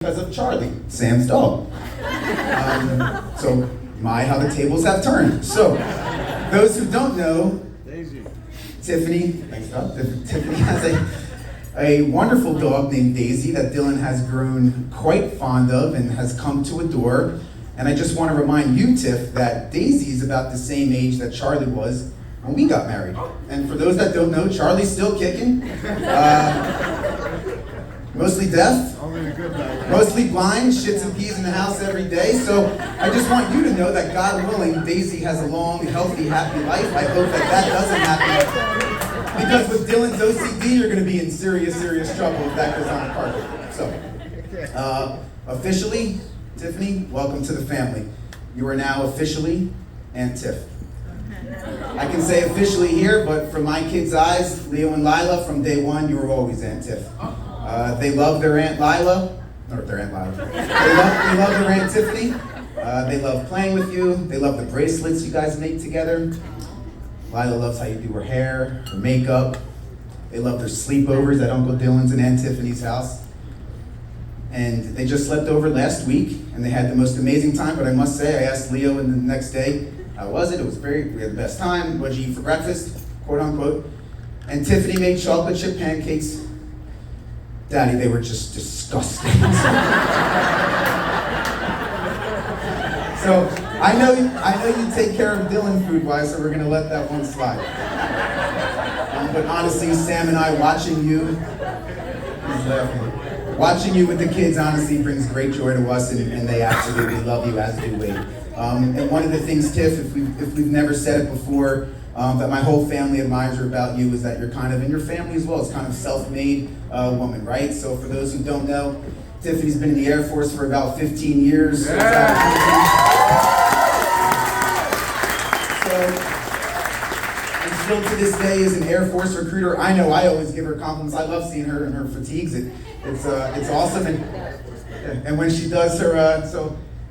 because of Charlie, Sam's dog. So, how the tables have turned. So, those who don't know, Tiffany, thanks God, Tiffany has a wonderful dog named Daisy that Dillon has grown quite fond of and has come to adore. And I just want to remind you, Tiff, that Daisy is about the same age that Charlie was when we got married. And for those that don't know, Charlie's still kicking. Mostly deaf, mostly blind, shits and peas in the house every day. So I just want you to know that God willing, Daisy has a long, healthy, happy life. I hope that doesn't happen. Because with Dillon's OCD, you're going to be in serious, serious trouble if that goes on the carpet. So, officially, Tiffany, welcome to the family. You are now officially Aunt Tiff. I can say officially here, but from my kids' eyes, Leo and Lila, from day one, you were always Aunt Tiff. They love their Aunt Lila, or their Aunt Lila. They love their Aunt Tiffany. They love playing with you. They love the bracelets you guys make together. Lila loves how you do her hair, her makeup. They love their sleepovers at Uncle Dillon's and Aunt Tiffany's house. And they just slept over last week, and they had the most amazing time. But I must say, I asked Leo in the next day, how was it? We had the best time. What'd you eat for breakfast? Quote unquote. And Tiffany made chocolate chip pancakes. Daddy, they were just disgusting. So I know you take care of Dillon food-wise, so we're gonna let that one slide. But honestly, Sam and I watching you, he's laughing. Watching you with the kids honestly brings great joy to us, and they absolutely love you, as do we. And one of the things, Tiff, if we've never said it before, that my whole family admires about you is that you're kind of in your family as well. It's kind of self-made woman, right? So for those who don't know, Tiffany's been in the Air Force for about 15 years. Yeah. And still to this day is an Air Force recruiter. I know I always give her compliments. I love seeing her in her fatigues. It's awesome. And when she does her,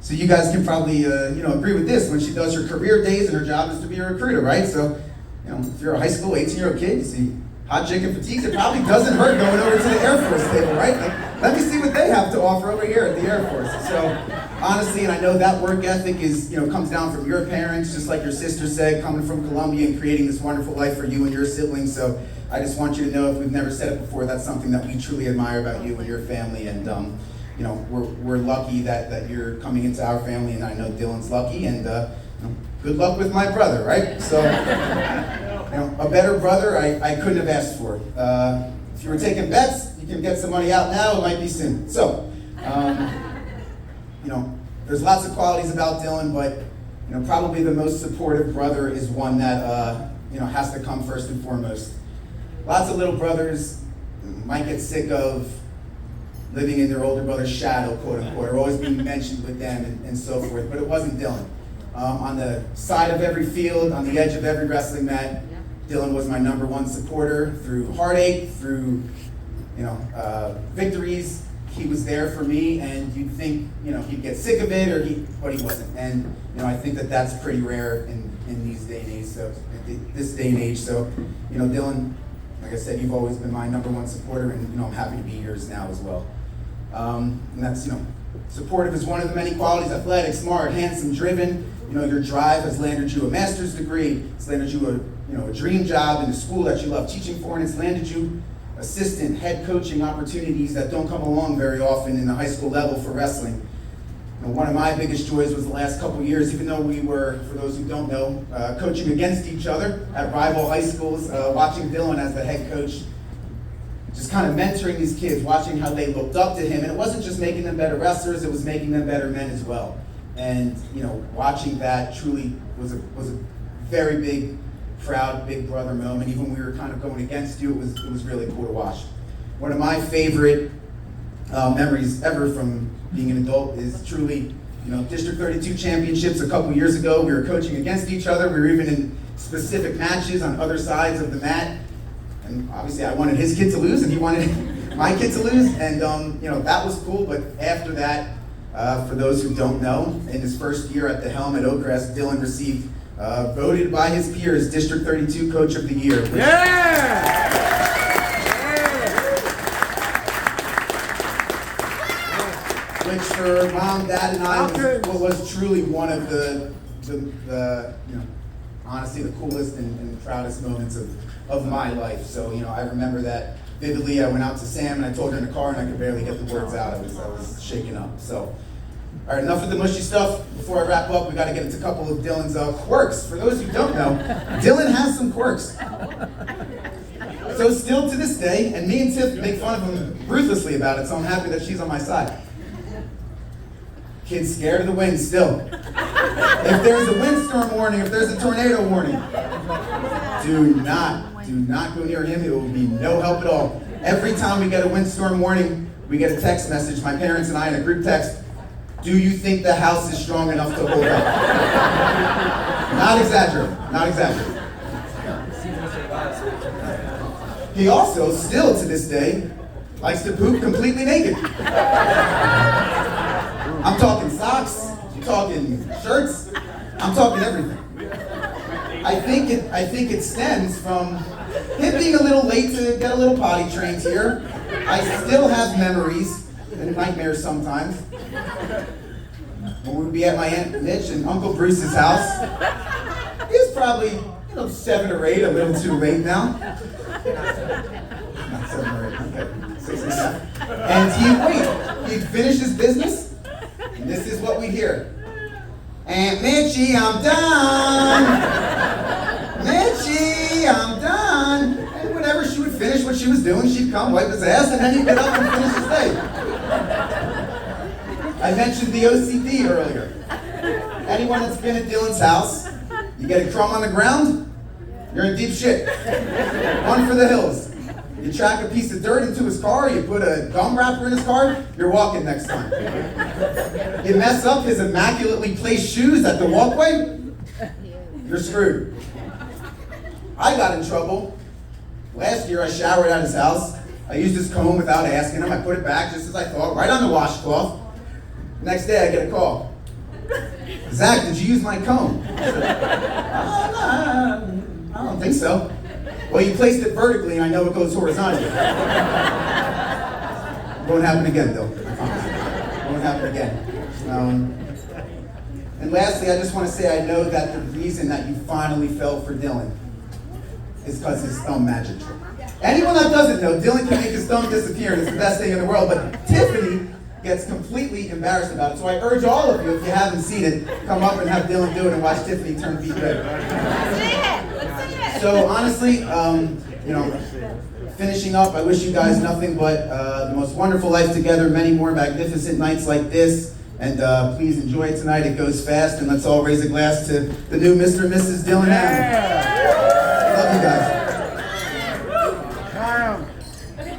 so you guys can probably agree with this. When she does her career days, and her job is to be a recruiter, right? So, if you're a high school 18-year-old kid, you see hot chicken fatigues, it probably doesn't hurt going over to the Air Force table, right? Like, let me see what they have to offer over here at the Air Force. So, honestly, and I know that work ethic is, comes down from your parents, just like your sister said, coming from Columbia and creating this wonderful life for you and your siblings. So, I just want you to know, if we've never said it before, that's something that we truly admire about you and your family. And we're lucky that you're coming into our family, and I know Dillon's lucky, and good luck with my brother, right? So, a better brother I couldn't have asked for. If you were taking bets, you can get some money out now, it might be soon. So, there's lots of qualities about Dillon, but, probably the most supportive brother is one that, has to come first and foremost. Lots of little brothers might get sick of living in their older brother's shadow, quote unquote, or always being mentioned with them and so forth, but it wasn't Dillon. On the side of every field, on the edge of every wrestling mat, Dillon was my number one supporter through heartache, through victories. He was there for me, and you'd think he'd get sick of it, but he wasn't. And I think that's pretty rare in these day and age. So this day and age. So Dillon, like I said, you've always been my number one supporter, and I'm happy to be yours now as well. And that's supportive is one of the many qualities: athletic, smart, handsome, driven. Your drive has landed you a master's degree. It's landed you a dream job in the school that you love teaching for, and it's landed you assistant head coaching opportunities that don't come along very often in the high school level for wrestling. One of my biggest joys was the last couple years, even though we were, for those who don't know, coaching against each other at rival high schools, watching Dillon as the head coach, just kind of mentoring these kids, watching how they looked up to him. And it wasn't just making them better wrestlers, it was making them better men as well. And watching that truly was a very big, proud big brother moment. Even when we were kind of going against you, it was really cool to watch. One of my favorite memories ever from being an adult is truly, District 32 championships a couple years ago. We were coaching against each other. We were even in specific matches on other sides of the mat. And obviously I wanted his kid to lose, and he wanted my kid to lose. And that was cool. But after that, for those who don't know, in his first year at the helm at Oakcrest, Dillon received voted by his peers District 32 Coach of the Year. which for Mom, Dad, and I was truly one of the honestly the coolest and proudest moments of my life. So, I remember that vividly. I went out to Sam and I told her in the car and I could barely get the words out. I was shaking up. So, all right, enough of the mushy stuff. Before I wrap up, we got to get into a couple of Dillon's quirks. For those who don't know, Dillon has some quirks. So still to this day, and me and Tiff make fun of him ruthlessly about it, so I'm happy that she's on my side. Kid's scared of the wind still. If there's a windstorm warning, if there's a tornado warning, do not go near him. It will be no help at all. Every time we get a windstorm warning, we get a text message, my parents and I in a group text, do you think the house is strong enough to hold up? Not exaggerating. He also, still to this day, likes to poop completely naked. I'm talking socks, I'm talking shirts, I'm talking everything. I think it stems from him being a little late to get a little potty trained here. I still have memories and nightmares sometimes. When we'd be at my Aunt Mitch and Uncle Bruce's house, he was probably 7 or 8, a little too late now. Not 7 or 8, okay, 6 and a half. And he'd finish his business, and this is what we'd hear. Aunt Mitchie, I'm done. Mitchie, I'm done. And whenever she would finish what she was doing, she'd come wipe his ass, and then he'd get up and finish his day. I mentioned the OCD earlier. Anyone that's been at Dillon's house, you get a crumb on the ground, you're in deep shit. One for the hills. You track a piece of dirt into his car, you put a gum wrapper in his car, you're walking next time. You mess up his immaculately placed shoes at the walkway, you're screwed. I got in trouble. Last year I showered at his house. I used his comb without asking him. I put it back just as I thought, right on the washcloth. Next day I get a call. Zach, did you use my comb? I said, I don't think so. Well, you placed it vertically and I know it goes horizontally. Won't happen again, though. I promise you. Won't happen again. And lastly, I just want to say I know that the reason that you finally fell for Dillon is because his thumb magic trick. Anyone that doesn't know, Dillon can make his thumb disappear and it's the best thing in the world, but Tiffany gets completely embarrassed about it. So I urge all of you, if you haven't seen it, come up and have Dillon do it and watch Tiffany turn beet red. Let's see it. So honestly, finishing up, I wish you guys nothing but the most wonderful life together, many more magnificent nights like this, and please enjoy it tonight. It goes fast, and let's all raise a glass to the new Mr. and Mrs. Dillon. Love you guys. Very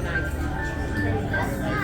nice.